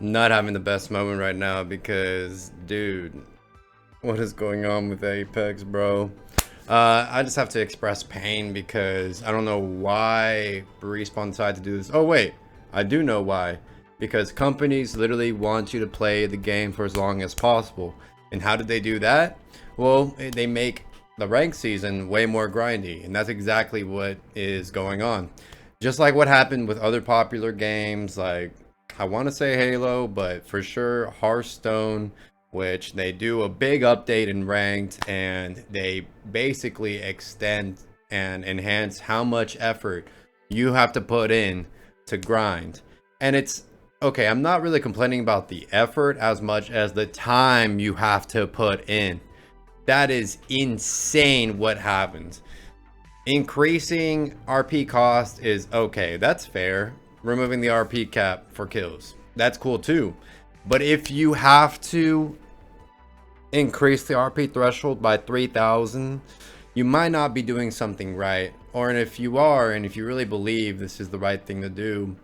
Not having the best moment right now because, dude, what is going on with Apex, bro? I just have to express pain because I don't know why Respawn decided to do this. Oh, wait, I do know why. Because companies literally want you to play the game for as long as possible. And how did they do that? Well, they make the ranked season way more grindy. And that's exactly what is going on. Just like what happened with other popular games like I want to say Halo, but for sure Hearthstone, which they do a big update in ranked and they basically extend and enhance how much effort you have to put in to grind. And it's okay, I'm not really complaining about the effort as much as the time you have to put in. That is insane what happens. Increasing RP cost is okay, that's fair. Removing the RP cap for kills, that's cool too. But if you have to increase the RP threshold by 3,000, you might not be doing something right. Or if you are, and if you really believe this is the right thing to do,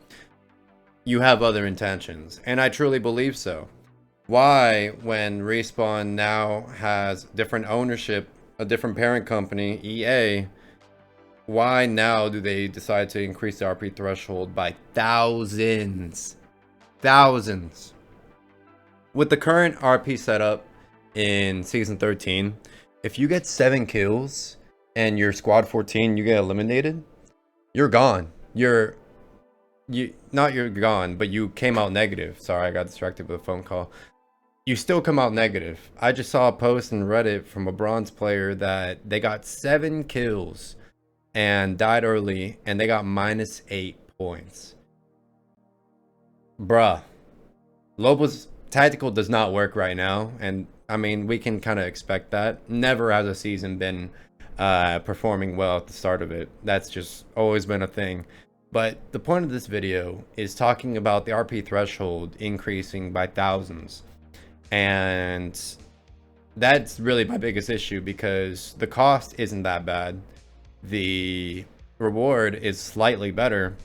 you have other intentions. And I truly believe so. Why, when Respawn now has different ownership, a different parent company, EA, why now do they decide to increase the RP threshold by thousands? Thousands. With the current RP setup in Season 13, if you get 7 kills and you're Squad 14, you get eliminated, you're gone. You're gone, but you came out negative. Sorry, I got distracted with a phone call. You still come out negative. I just saw a post in Reddit from a bronze player that they got 7 kills and died early, and they got -8 points. Bruh. Lobo's tactical does not work right now, and I mean, we can kind of expect that. Never has a season been performing well at the start of it. That's just always been a thing. But the point of this video is talking about the RP threshold increasing by thousands. And that's really my biggest issue because the cost isn't that bad. The reward is slightly better,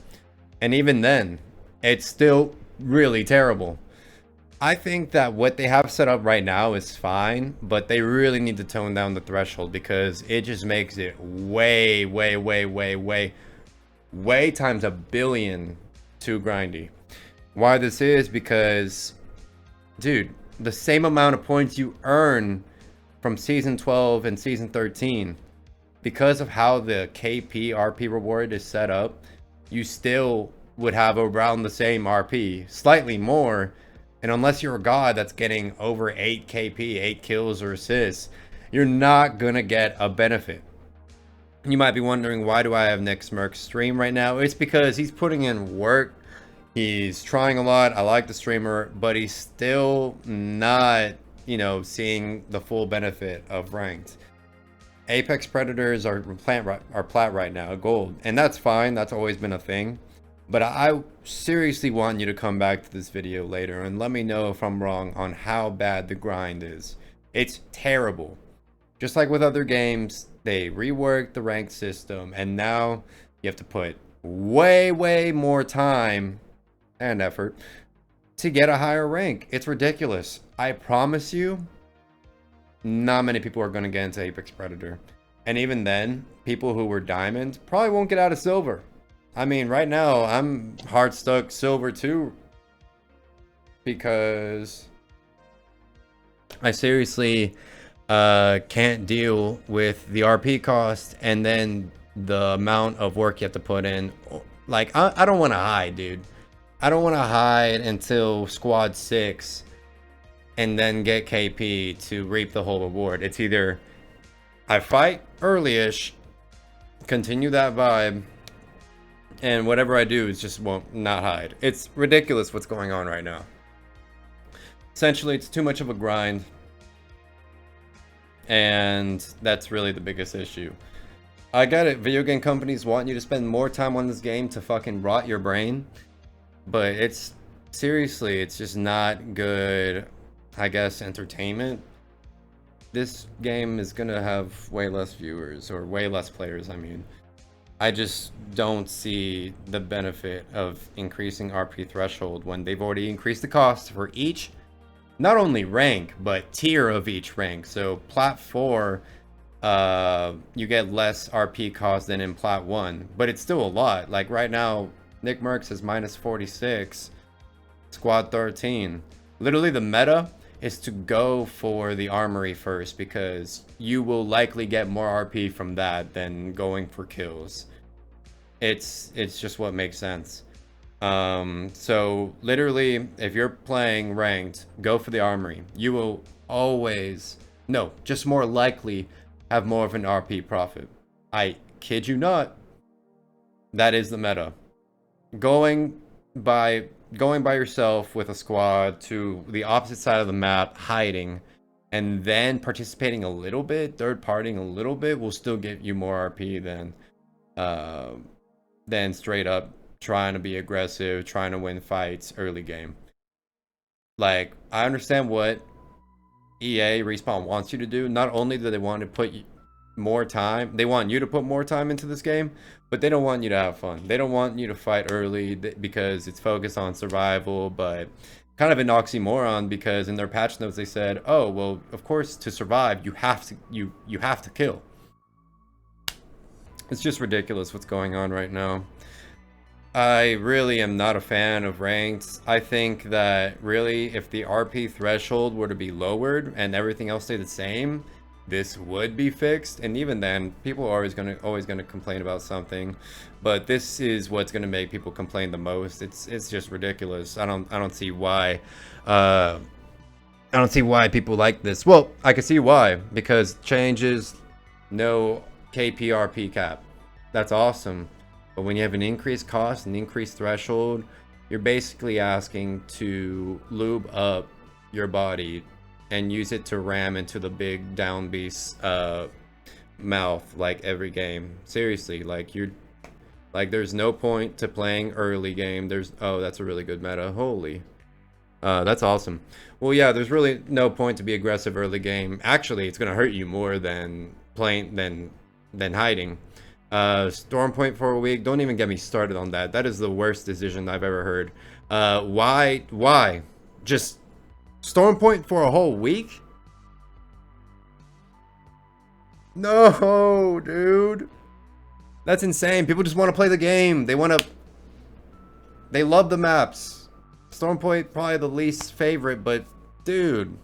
and even then it's still really terrible. I think that what they have set up right now is fine, but they really need to tone down the threshold because it just makes it way times a billion too grindy. Why this is because, dude, the same amount of points you earn from season 12 and season 13, because of how the KP RP reward is set up, you still would have around the same RP, slightly more. And unless you're a god that's getting over 8 KP, 8 kills or assists, you're not gonna get a benefit. You might be wondering, why do I have Nick Smirk stream right now? It's because he's putting in work. He's trying a lot. I like the streamer, but he's still not, seeing the full benefit of ranked. Apex Predators are plat right now, gold, and that's fine. That's always been a thing. But I seriously want you to come back to this video later and let me know if I'm wrong on how bad the grind is. It's terrible. Just like with other games, they reworked the ranked system, and now you have to put way more time and effort to get a higher rank. It's ridiculous. I promise you, not many people are going to get into Apex Predator. And even then, people who were diamond probably won't get out of silver. I mean, right now, I'm hard stuck silver too, because I seriously can't deal with the RP cost and then the amount of work you have to put in. Like, I don't want to hide, dude. I don't want to hide until Squad 6 and then get KP to reap the whole reward. It's either I fight early-ish, continue that vibe, and whatever I do is just won't not hide. It's ridiculous what's going on right now. Essentially, it's too much of a grind, and that's really the biggest issue. I get it, video game companies want you to spend more time on this game to fucking rot your brain, but it's seriously, it's just not good, I guess, entertainment. This game is gonna have way less viewers, or way less players, I mean. I just don't see the benefit of increasing RP threshold when they've already increased the cost for each, not only rank, but tier of each rank. So Plat 4, you get less RP cost than in Plat 1, but it's still a lot. Like right now, Nick Merckx is minus 46, Squad 13. Literally the meta is to go for the armory first because you will likely get more RP from that than going for kills. It's just what makes sense. So literally, if you're playing ranked, go for the armory. You will always, no, just more likely have more of an RP profit. I kid you not. That is the meta. Going by yourself with a squad to the opposite side of the map, hiding, and then participating a little bit, third partying a little bit, will still give you more RP than straight up trying to be aggressive, trying to win fights early game. Like, I understand what EA Respawn wants you to do. Not only do they want to put more time, they want you to put more time into this game, but they don't want you to have fun. They don't want you to fight early because it's focused on survival, but kind of an oxymoron because in their patch notes they said, oh, well, of course, to survive, you have to kill. It's just ridiculous what's going on right now. I really am not a fan of ranked. I think that really if the RP threshold were to be lowered and everything else stayed the same, this would be fixed. And even then, people are always gonna complain about something. But this is what's gonna make people complain the most. It's just ridiculous. I don't see why people like this. Well, I can see why, because changes, no KPRP cap. That's awesome. But when you have an increased cost, an increased threshold, you're basically asking to lube up your body and use it to ram into the big down beast mouth like every game. Seriously, there's no point to playing early game. Oh, that's a really good meta. Holy. That's awesome. Well, yeah, there's really no point to be aggressive early game. Actually, it's gonna hurt you more than playing than hiding. Storm point for a week. Don't even get me started on that. That is the worst decision I've ever heard. Why? Just storm point for a whole week? No, dude. That's insane. People just want to play the game. They love the maps. Storm point probably the least favorite, but dude,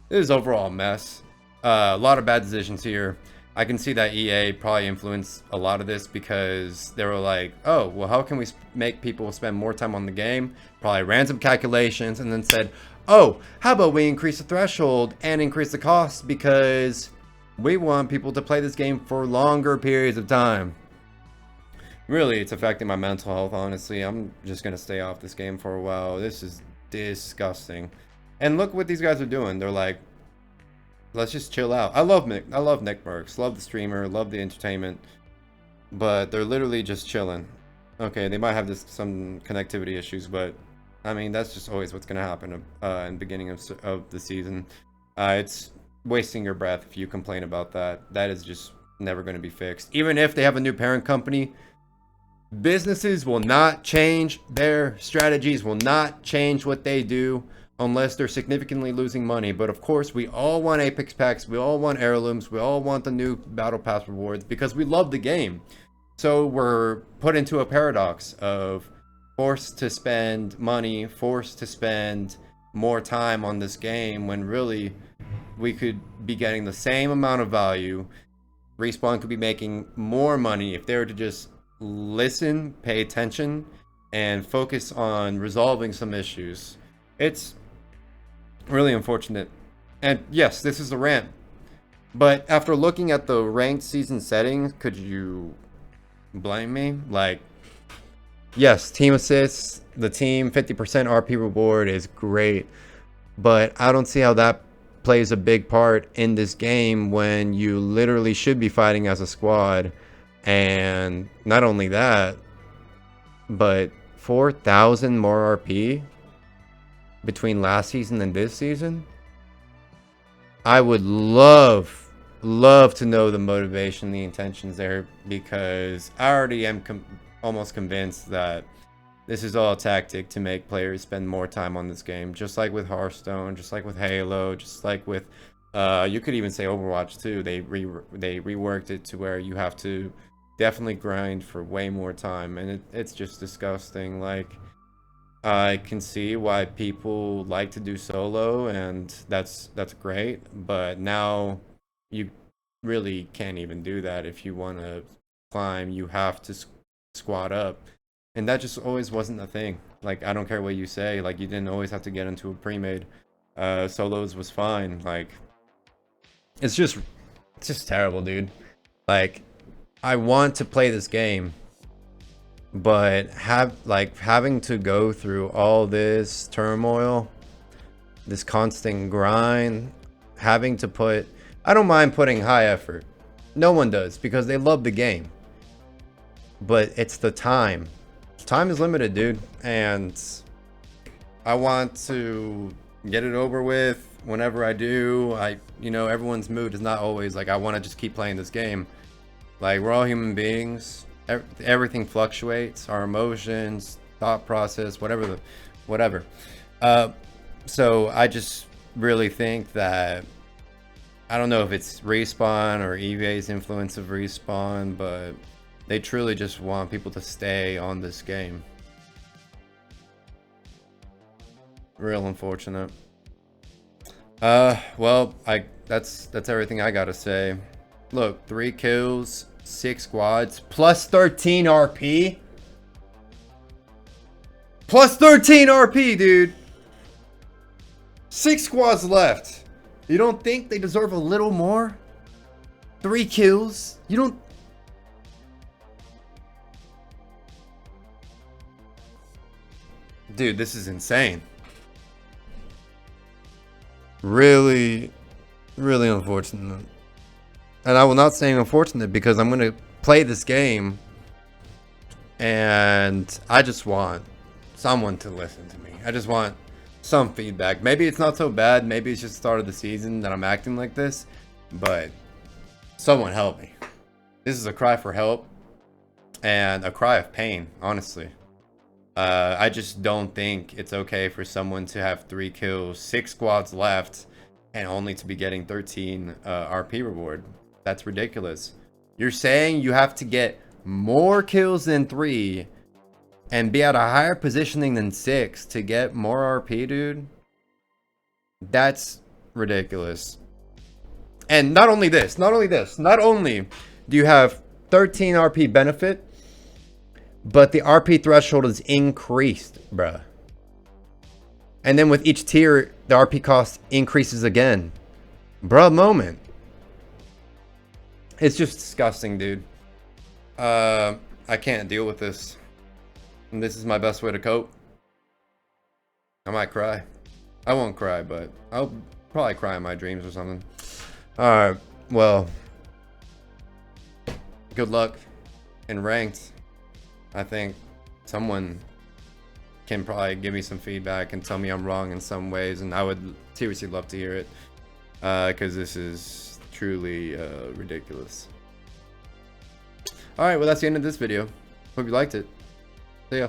this is overall a mess. A lot of bad decisions here. I can see that EA probably influenced a lot of this because they were like, oh, well, how can we make people spend more time on the game? Probably ran some calculations and then said, oh, how about we increase the threshold and increase the cost because we want people to play this game for longer periods of time. Really, it's affecting my mental health, honestly. I'm just going to stay off this game for a while. This is disgusting. And look what these guys are doing. They're like, let's just chill out. I love Nick Merckx, love the streamer, love the entertainment, but they're literally just chilling. Okay, they might have some connectivity issues, but I mean that's just always what's gonna happen in the beginning of the season. It's wasting your breath if you complain about that. That is just never going to be fixed. Even if they have a new parent company, businesses will not change their strategies, will not change what they do unless they're significantly losing money. But of course, we all want Apex packs, we all want heirlooms, we all want the new Battle Pass rewards because we love the game. So we're put into a paradox of forced to spend money, forced to spend more time on this game when really we could be getting the same amount of value. Respawn could be making more money if they were to just listen, pay attention, and focus on resolving some issues. It's really unfortunate. And yes, this is a rant. But after looking at the ranked season settings, could you blame me? Like, yes, team assists, the team 50% RP reward is great. But I don't see how that plays a big part in this game when you literally should be fighting as a squad. And not only that, but 4,000 more RP between last season and this season. I would love love to know the motivation, the intentions there, because I already am almost convinced that this is all a tactic to make players spend more time on this game, just like with Hearthstone, just like with Halo, just like with you could even say Overwatch too. They reworked it to where you have to definitely grind for way more time, and it's just disgusting. Like, I can see why people like to do solo, and that's great, but now you really can't even do that. If you want to climb, you have to squat up, and that just always wasn't a thing. Like, I don't care what you say, like, you didn't always have to get into a pre-made. Solos was fine. Like, it's just terrible, dude. Like, I want to play this game, but having to go through all this turmoil, this constant grind, having to put, I don't mind putting high effort. No one does, because they love the game. But it's the time. Time is limited, dude, and I want to get it over with. Whenever I do, everyone's mood is not always like, I want to just keep playing this game. Like, we're all human beings. Everything fluctuates. Our emotions, thought process, whatever. So I just really think that, I don't know if it's Respawn or EVA's influence of Respawn, but they truly just want people to stay on this game. Real unfortunate. Well, that's everything I gotta say. Look, 3 kills, 6 squads, plus 13 RP. Plus 13 RP, dude. 6 squads left. You don't think they deserve a little more? 3 kills? You don't... Dude, this is insane. Really, really unfortunate. And I will not say unfortunate, because I'm going to play this game and I just want someone to listen to me. I just want some feedback. Maybe it's not so bad. Maybe it's just the start of the season that I'm acting like this, but someone help me. This is a cry for help and a cry of pain, honestly. I just don't think it's okay for someone to have 3 kills, 6 squads left, and only to be getting 13 RP reward. That's ridiculous. You're saying you have to get more kills than 3 and be at a higher positioning than 6 to get more RP, dude? That's ridiculous. And not only do you have 13 RP benefit, but the RP threshold is increased, bruh. And then with each tier, the RP cost increases again. Bruh, moment. It's just disgusting, dude. I can't deal with this. And this is my best way to cope. I might cry. I won't cry, but I'll probably cry in my dreams or something. Alright, well. Good luck in ranked. I think someone can probably give me some feedback and tell me I'm wrong in some ways, and I would seriously love to hear it, because this is truly ridiculous. Alright, well, that's the end of this video. Hope you liked it. See ya.